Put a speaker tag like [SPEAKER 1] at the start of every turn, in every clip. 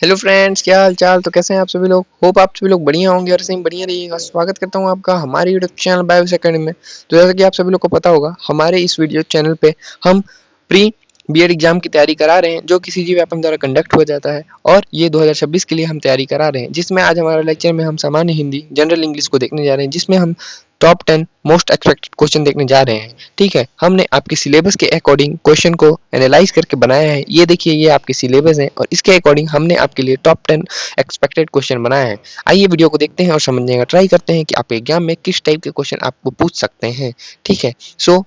[SPEAKER 1] Hello friends, क्या हाल चाल। तो कैसे हैं आप सभी लोग। होप आप सभी लोग बढ़िया होंगे और ऐसे ही बढ़िया रहिएगा। स्वागत करता हूं आपका हमारे यूट्यूब चैनल बायोस एकेडमी में। तो जैसा कि आप सभी लोग को पता होगा, हमारे इस वीडियो चैनल पे हम प्री बीएड एग्जाम की तैयारी करा रहे हैं, जो कि सीजी व्यापम द्वारा कंडक्ट हो जाता है। और ये 2026 के लिए हम तैयारी करा रहे हैं, जिसमें आज हमारा लेक्चर में हम सामान्य हिंदी जनरल इंग्लिश को देखने जा रहे हैं, जिसमें हम टॉप 10 मोस्ट एक्सपेक्टेड क्वेश्चन देखने जा रहे हैं। ठीक है, हमने आपके सिलेबस के अकॉर्डिंग क्वेश्चन को एनालाइज करके बनाया है। ये देखिए, ये आपके सिलेबस है और इसके अकॉर्डिंग हमने आपके लिए टॉप 10 एक्सपेक्टेड क्वेश्चन बनाया है। आइए वीडियो को देखते हैं और समझने का ट्राई करते हैं कि आपके एग्जाम में किस टाइप के क्वेश्चन आपको पूछ सकते हैं। ठीक है, सो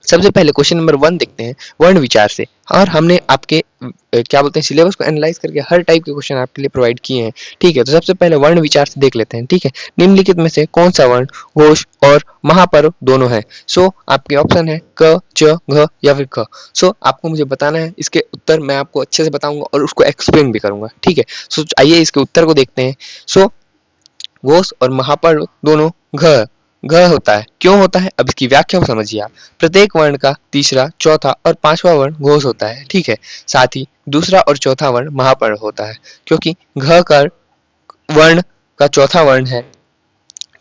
[SPEAKER 1] सबसे पहले क्वेश्चन नंबर 1 देखते हैं वर्ण विचार से। और हमने आपके क्या बोलते हैं सिलेबस को एनालाइज करके हर टाइप के क्वेश्चन आपके लिए प्रोवाइड किए हैं। ठीक है, तो सबसे पहले वर्ण विचार से देख लेते हैं। ठीक है, निम्नलिखित में से कौन सा वर्ण घोष और महापर्व दोनों है। सो आपके ऑप्शन है क, च, घ या फिर ख। सो आपको मुझे बताना है। इसके उत्तर मैं आपको अच्छे से बताऊंगा और उसको एक्सप्लेन भी करूंगा। ठीक है, सो आइए इसके उत्तर को देखते हैं। सो घोष और महापर्व दोनों घ घ होता है। क्यों होता है, अब इसकी व्याख्या को समझिए आप। प्रत्येक वर्ण का तीसरा, चौथा और पांचवा वर्ण घोष होता है। ठीक है, साथ ही दूसरा और चौथा वर्ण महापर्व होता है, क्योंकि घ का वर्ण का चौथा वर्ण है।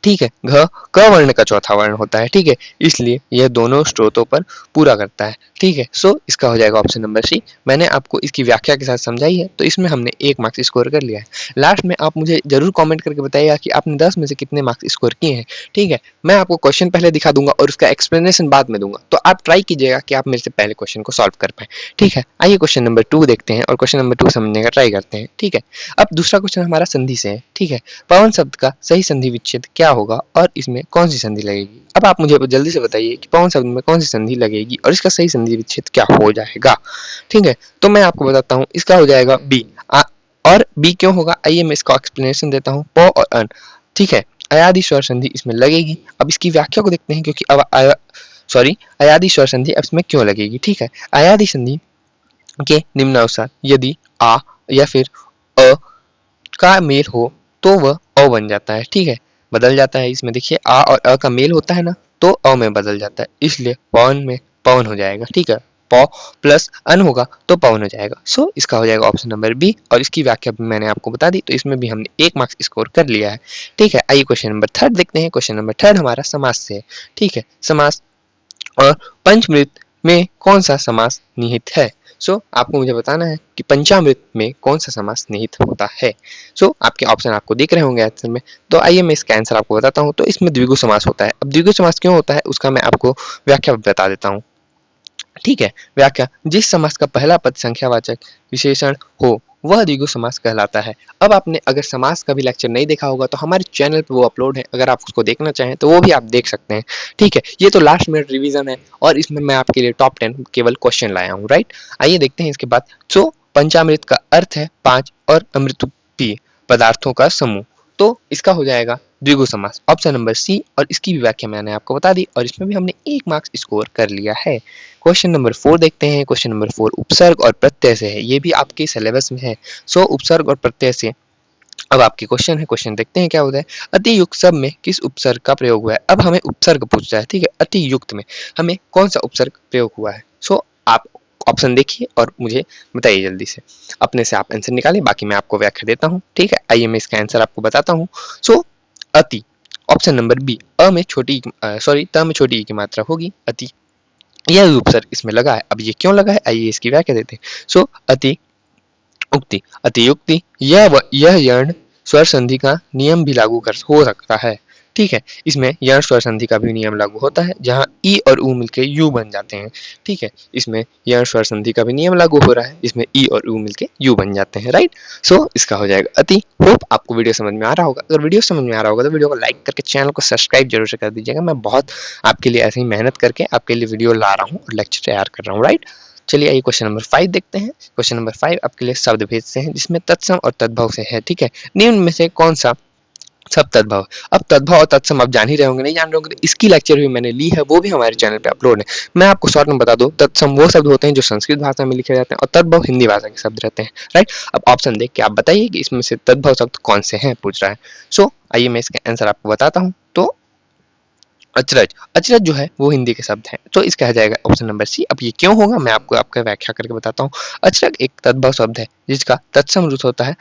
[SPEAKER 1] ठीक है, घ क वर्ण का चौथा वर्ण होता है। ठीक है, इसलिए यह दोनों स्रोतों पर पूरा करता है। ठीक है, सो इसका हो जाएगा ऑप्शन नंबर सी। मैंने आपको इसकी व्याख्या के साथ समझाई है, तो इसमें हमने 1 मार्क्स स्कोर कर लिया है। लास्ट में आप मुझे जरूर कमेंट करके बताइएगा कि आपने 10 में से कितने मार्क्स स्कोर किए हैं। ठीक है, मैं आपको क्वेश्चन पहले दिखा दूंगा और उसका एक्सप्लेनेशन बाद में दूंगा, तो आप ट्राई कीजिएगा कि आप मेरे से पहले क्वेश्चन को सॉल्व कर पाए। ठीक है, आइए क्वेश्चन नंबर 2 देखते हैं और क्वेश्चन नंबर 2 समझने का ट्राई करते हैं। ठीक है, अब दूसरा क्वेश्चन हमारा संधि से है। ठीक है, पवन शब्द का सही संधि विच्छेद क्या होगा और इसमें कौन सी संधि लगेगी। अब आप मुझे जल्दी से बताइए कि पवन शब्द में कौन सी संधि लगेगी और इसका सही संधि विच्छेद क्या हो जाएगा। ठीक है, तो मैं आपको बताता हूँ। इसका हो जाएगा बी। और बी क्यों होगा, आइए मैं इसका एक्सप्लेनेशन देता हूँ। प और अन। ठीक है, अयादि स्वर संधि इसमें लगेगी। अब इसकी व्याख्या को देखते हैं, क्योंकि अब अयादि स्वर संधि अब इसमें क्यों लगेगी। ठीक है, अयादि संधि के निम्नानुसार यदि आ या फिर अ का मेल हो तो वह अ बन जाता है। ठीक है, बदल जाता है। इसमें देखिए, आ और अ का मेल होता है ना, तो अ में बदल जाता है, इसलिए पवन में पवन हो जाएगा। ठीक है, प प्लस अन होगा तो पवन हो जाएगा। सो इसका हो जाएगा ऑप्शन नंबर बी। और इसकी व्याख्या भी मैंने आपको बता दी, तो इसमें भी हमने 1 मार्क्स स्कोर कर लिया है। ठीक है, आइए क्वेश्चन नंबर 3 देखते हैं। क्वेश्चन नंबर 3 हमारा समास से है। ठीक है, समास और पंचमृत में कौन सा समास निहित है। सो आपको मुझे बताना है कि पंचामृत में कौन सा समास निहित होता है। सो आपके ऑप्शन आपको दिख रहे होंगे आंसर में। तो आइए मैं इसका आंसर आपको बताता हूँ। तो इसमें द्विगु समास होता है। अब द्विगु समास क्यों होता है उसका मैं आपको व्याख्या बता देता हूँ। ठीक है, व्याख्या, जिस समास का पहला पद संख्यावाचक विशेषण हो वह द्विगु समास कहलाता है। अब आपने अगर समास का भी लेक्चर नहीं देखा होगा तो हमारे चैनल पे वो अपलोड है, अगर आप उसको देखना चाहें तो वो भी आप देख सकते हैं। ठीक है, ये तो लास्ट मिनट रिवीजन है और इसमें मैं आपके लिए टॉप 10 केवल क्वेश्चन लाया हूँ। राइट, आइए देखते हैं इसके बाद। सो पंचामृत का अर्थ है 5 और अमृत पदार्थों का समूह। तो इसका हो जाएगा द्विगु समास, ऑप्शन नंबर सी। और इसकी भी व्याख्या मैंने आपको बता दी और इसमें भी हमने 1 मार्क्स स्कोर कर लिया है। क्वेश्चन नंबर 4 देखते हैं। क्वेश्चन नंबर 4 उपसर्ग और प्रत्यय से है। ये भी आपके सिलेबस में है। सो उपसर्ग और प्रत्यय से अब आपके क्वेश्चन है। क्वेश्चन देखते हैं क्या होता है। अति युक्त शब्द में किस उपसर्ग का प्रयोग हुआ है। अब हमें उपसर्ग पूछता है। ठीक है, अति युक्त में हमें कौन सा उपसर्ग प्रयोग हुआ है। सो आप ऑप्शन देखिए और मुझे बताइए जल्दी से। अपने से आप आंसर निकालिए, बाकी मैं आपको व्याख्या देता हूँ। ठीक है, आइए मैं इसका आंसर आपको बताता हूँ। सो अति, ऑप्शन नंबर बी। अ में छोटी त में छोटी ई की मात्रा होगी अति। यह उपसर्ग इसमें लगा है। अब ये क्यों लगा है, आइए इसकी व्याख्या देते हैं। सो अति उक्ति, अतियुक्ति, यह यर्ण स्वर संधि का नियम भी लागू कर हो सकता है। ठीक है, इसमें यर्ण स्वर संधि का भी नियम लागू होता है, जहां ई और ऊ मिलके यू बन जाते हैं। ठीक है, इसमें यर्ण स्वर संधि का भी नियम लागू हो रहा है, इसमें ई और ऊ मिलके यू बन जाते हैं। राइट, सो इसका हो जाएगा अति। होप आपको वीडियो समझ में आ रहा होगा। अगर वीडियो समझ में आ रहा होगा तो वीडियो को लाइक करके चैनल को सब्सक्राइब जरूर से कर दीजिएगा। मैं बहुत आपके लिए ऐसे ही मेहनत करके आपके लिए वीडियो ला रहा हूँ और लेक्चर तैयार कर रहा हूँ। राइट, चलिए आइए क्वेश्चन नंबर 5 देखते हैं। क्वेश्चन नंबर 5 आपके लिए शब्द भेद से है, जिसमें तत्सम और तद्भव से है। ठीक है, निम्न में से कौन सा सब तद्भव। अब तद्भव और तत्सम आप जान ही रहे होंगे, नहीं जान रहे होंगे तो इसकी लेक्चर भी मैंने ली है, वो भी हमारे चैनल पे अपलोड है। मैं आपको शॉर्ट में बता दूं, तत्सम वो शब्द होते हैं जो संस्कृत भाषा में लिखे जाते हैं और तद्भव हिंदी भाषा के शब्द रहते हैं। राइट, अब ऑप्शन देख के आप बताइए कि इसमें से तद्भव शब्द कौन से हैं, पूछ रहा है। सो आइए मैं इसका आंसर आपको बताता हूँ। तो अचरज, अचरज जो है वो हिंदी के शब्द हैं, तो इसका आ जाएगा ऑप्शन नंबर सी। अब ये क्यों होगा मैं आपको आपका व्याख्या करके बताता हूँ। अचरज एक तद्भव शब्द है जिसका तत्सम रूप होता है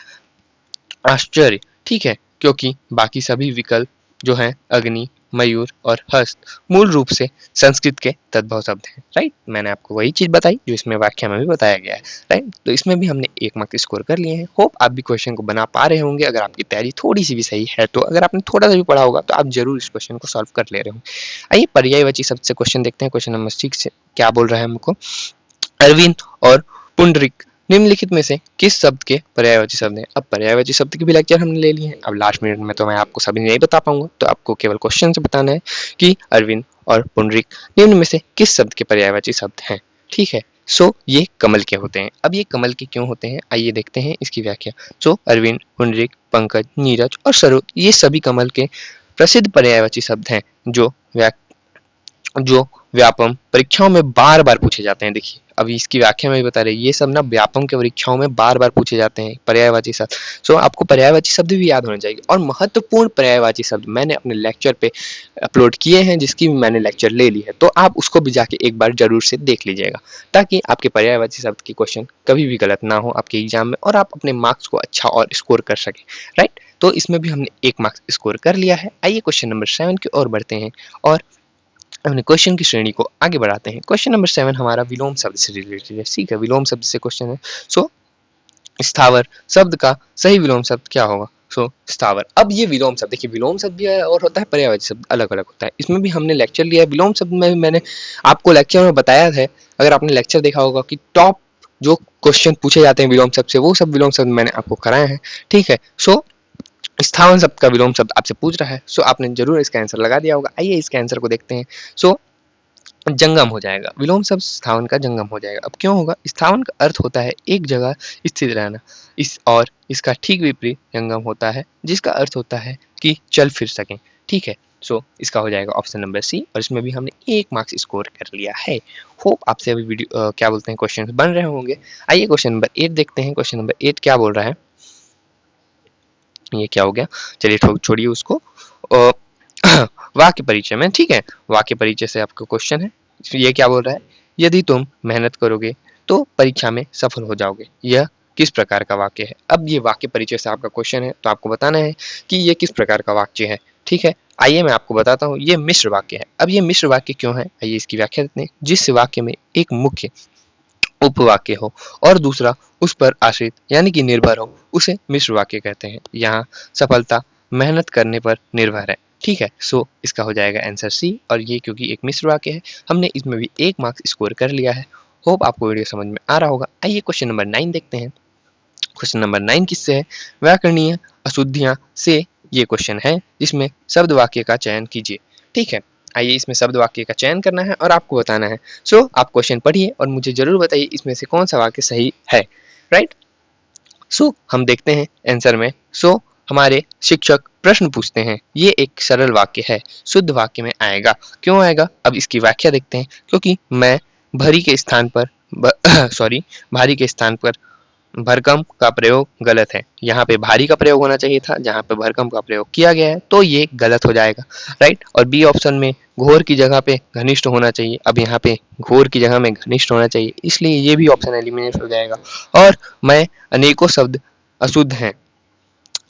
[SPEAKER 1] आश्चर्य, ठीक है, क्योंकि बाकी सभी विकल्प जो हैं अग्नि, मयूर और हस्त मूल रूप से संस्कृत के तद्भव शब्द हैं, राइट। मैंने आपको वही चीज बताई जो इसमें व्याख्या में भी बताया गया है, राइट। तो इसमें भी हमने 1 मार्क स्कोर कर लिए हैं। होप आप भी क्वेश्चन को बना पा रहे होंगे। अगर आपकी तैयारी थोड़ी सी भी सही है तो, अगर आपने थोड़ा सा भी पढ़ा होगा तो आप जरूर इस क्वेश्चन को सॉल्व कर ले रहे होंगे। आइए पर्यायवाची शब्द से क्वेश्चन देखते हैं। क्वेश्चन नंबर 6 से क्या बोल रहा है हमको, अरविंद और पुंडरीक निम्नलिखित में से किस शब्द के पर्यायवाची शब्द हैं। अब पर्यायवाची शब्द के भी लेक्चर हमने ले लिए हैं। अब लास्ट मिनट में तो मैं आपको सभी नहीं बता पाऊंगा, तो आपको केवल क्वेश्चन से बताना है कि अरविंद और पुंडरीक निम्न में से किस शब्द के पर्यायवाची शब्द हैं, ठीक है। सो ये कमल के होते हैं। अब ये कमल के क्यों होते हैं आइए देखते हैं इसकी व्याख्या। सो अरविंद, पुंडरीक, पंकज, नीरज और सरोज ये सभी कमल के प्रसिद्ध पर्यायवाची शब्द हैं जो व्यापम परीक्षाओं में बार बार पूछे जाते हैं। देखिए अभी इसकी व्याख्या में भी बता रहे हैं, ये सब ना व्यापम के परीक्षाओं में बार बार पूछे जाते हैं पर्यायवाची शब्द। सो आपको पर्यायवाची शब्द भी याद होना चाहिए। और महत्वपूर्ण पर्यायवाची शब्द मैंने अपने लेक्चर पे अपलोड किए हैं, जिसकी मैंने लेक्चर ले ली है, तो आप उसको भी जाके एक बार जरूर से देख लीजिएगा, ताकि आपके पर्यायवाची शब्द की क्वेश्चन कभी भी गलत ना हो आपके एग्जाम में, और आप अपने मार्क्स को अच्छा और स्कोर कर सके, राइट। तो इसमें भी हमने 1 मार्क्स स्कोर कर लिया है। आइए क्वेश्चन नंबर 7 की ओर बढ़ते हैं और अपने क्वेश्चन की श्रेणी को आगे बढ़ाते हैं। क्वेश्चन नंबर 7 हमारा विलोम शब्द से रिलेटेड है, ठीक है। विलोम शब्द से क्वेश्चन है। सो स्थावर शब्द का सही विलोम शब्द क्या होगा। सो स्थावर। अब ये विलोम शब्द देखिए, विलोम शब्द भी है और होता है पर्यायवाची शब्द अलग अलग होता है। इसमें भी हमने लेक्चर लिया है। विलोम शब्द में भी मैंने आपको लेक्चर में बताया है, अगर आपने लेक्चर देखा होगा, कि टॉप जो क्वेश्चन पूछे जाते हैं विलोम शब्द से, वो सब विलोम शब्द मैंने आपको कराए हैं, ठीक है। सो स्थावन शब्द का विलोम शब्द आपसे पूछ रहा है, सो आपने जरूर इसका आंसर लगा दिया होगा। आइए इसके आंसर को देखते हैं। सो जंगम हो जाएगा, विलोम शब्द स्थावन का जंगम हो जाएगा। अब क्यों होगा, स्थावन का अर्थ होता है एक जगह स्थित रहना, और इसका ठीक विपरीत जंगम होता है जिसका अर्थ होता है कि चल फिर सकें, ठीक है। सो इसका हो जाएगा ऑप्शन नंबर सी, और इसमें भी हमने 1 मार्क्स स्कोर कर लिया है। होप आपसे अभी वीडियो क्या बोलते हैं क्वेश्चन बन रहे होंगे। आइए क्वेश्चन नंबर 8 देखते हैं। क्वेश्चन नंबर 8 क्या बोल रहा है, ये क्या हो गया, चलिए छोड़िए उसको। वाक्य परिचय में, ठीक है, वाक्य परिचय से आपका क्वेश्चन है। ये क्या बोल रहा है, यदि तुम मेहनत करोगे तो परीक्षा में सफल हो जाओगे, यह किस प्रकार का वाक्य है। अब ये वाक्य परिचय से आपका क्वेश्चन है, तो आपको बताना है कि ये किस प्रकार का वाक्य है, ठीक है। आइए मैं आपको बताता हूँ, ये मिश्र वाक्य है। अब ये मिश्र वाक्य क्यों है, आइए इसकी व्याख्या देते हैं। जिस वाक्य में एक मुख्य उपवाक्य हो और दूसरा उस पर आश्रित यानी कि निर्भर हो, उसे मिश्र वाक्य कहते हैं। यहाँ सफलता मेहनत करने पर निर्भर है, ठीक है। सो इसका हो जाएगा आंसर सी, और ये क्योंकि एक मिश्र वाक्य है, हमने इसमें भी 1 मार्क्स स्कोर कर लिया है। होप आपको वीडियो समझ में आ रहा होगा। आइए क्वेश्चन नंबर 9 देखते हैं। क्वेश्चन नंबर 9 किससे है, व्याकरणीय अशुद्धियां से ये क्वेश्चन है, जिसमें शब्द वाक्य का चयन कीजिए, ठीक है। आइए इसमें शब्द वाक्य का चयन करना है और आपको बताना है। सो आप क्वेश्चन पढ़िए और मुझे जरूर बताइए इसमें से कौन सा वाक्य सही है, राइट। सो हम देखते हैं आंसर में। सो हमारे शिक्षक प्रश्न पूछते हैं, ये एक सरल वाक्य है, शुद्ध वाक्य में आएगा। क्यों आएगा, अब इसकी व्याख्या देखते हैं। क्योंकि मैं भरी के स्थान पर सॉरी भारी के स्थान पर भरकम का प्रयोग गलत है। यहाँ पे भारी का प्रयोग होना चाहिए था, जहाँ पे भरकम का प्रयोग किया गया है, तो ये गलत हो जाएगा, राइट। और बी ऑप्शन में घोर की जगह पे घनिष्ठ होना चाहिए, अब यहाँ पे घोर की जगह में घनिष्ठ होना चाहिए, इसलिए ये भी ऑप्शन एलिमिनेट हो जाएगा। और मैं अनेकों शब्द अशुद्ध हैं,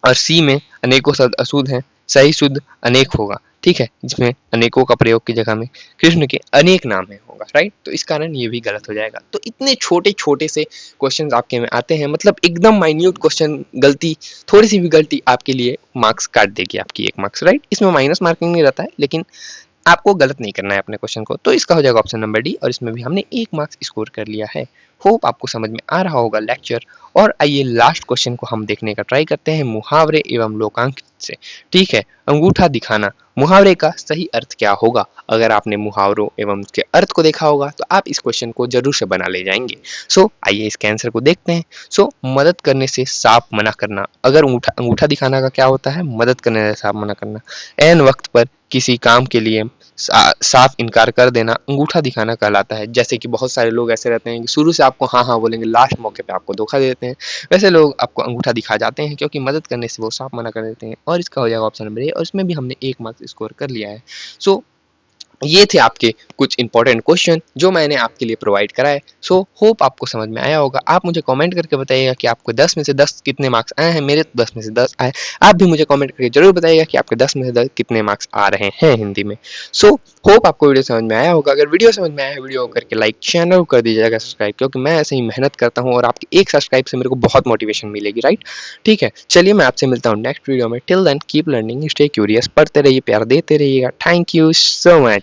[SPEAKER 1] और सी में अनेकों शब्द अशुद्ध हैं, सही शुद्ध अनेक होगा, ठीक है, जिसमें अनेकों का प्रयोग की जगह में कृष्ण के अनेक नाम है होगा, राइट। तो इस कारण ये भी गलत हो जाएगा। तो इतने छोटे छोटे से क्वेश्चन आपके में आते हैं, मतलब एकदम माइन्यूट क्वेश्चन, गलती थोड़ी सी भी गलती आपके लिए मार्क्स काट देगी, आपकी 1 मार्क्स, राइट। इसमें माइनस मार्किंग नहीं रहता है, लेकिन आपको गलत नहीं करना है अपने क्वेश्चन को। तो इसका हो जाएगा ऑप्शन नंबर डी, और इसमें भी हमने 1 मार्क्स स्कोर कर लिया है। होप आपको समझ में आ रहा होगा लेक्चर। और आइए लास्ट क्वेश्चन को हम देखने का ट्राई करते हैं मुहावरे एवं लोकांकित से, ठीक है। अंगूठा दिखाना, मुहावरे का सही अर्थ क्या होगा। अगर आपने मुहावरों एवं उसके अर्थ को देखा होगा तो आप इस क्वेश्चन को जरूर से बना ले जाएंगे। सो आइए इसके आंसर को देखते हैं। सो मदद करने से साफ मना करना। अगर अंगूठा दिखाना का क्या होता है, मदद करने से साफ मना करना। ऐन वक्त पर किसी काम के लिए साफ इनकार कर देना अंगूठा दिखाना कहलाता है। जैसे कि बहुत सारे लोग ऐसे रहते हैं कि शुरू से आपको हाँ हाँ बोलेंगे, लास्ट मौके पे आपको धोखा दे देते हैं। वैसे लोग आपको अंगूठा दिखा जाते हैं, क्योंकि मदद करने से वो साफ मना कर देते हैं। और इसका हो जाएगा ऑप्शन नंबर ए, और इसमें भी हमने 1 मार्क्स स्कोर कर लिया है। सो ये थे आपके कुछ इंपॉर्टेंट क्वेश्चन जो मैंने आपके लिए प्रोवाइड कराए। सो होप आपको समझ में आया होगा। आप मुझे कमेंट करके बताइएगा कि आपको 10 में से 10 कितने मार्क्स आए हैं। मेरे तो 10 में से 10 आए। आप भी मुझे कमेंट करके जरूर बताइएगा कि आपके 10 में से 10 कितने मार्क्स आ रहे हैं हिंदी में। सो होप आपको वीडियो समझ में आया होगा। अगर वीडियो समझ में आया है, वीडियो करके लाइक, चैनल कर दीजिएगा सब्सक्राइब, क्योंकि मैं ऐसे ही मेहनत करता हूँ और आपके एक सब्सक्राइब से मेरे को बहुत मोटिवेशन मिलेगी, राइट। ठीक है, चलिए मैं आपसे मिलता हूँ नेक्स्ट वीडियो में। Till then keep learning, stay curious, पढ़ते रहिए, प्यार देते रहिएगा। Thank you so much.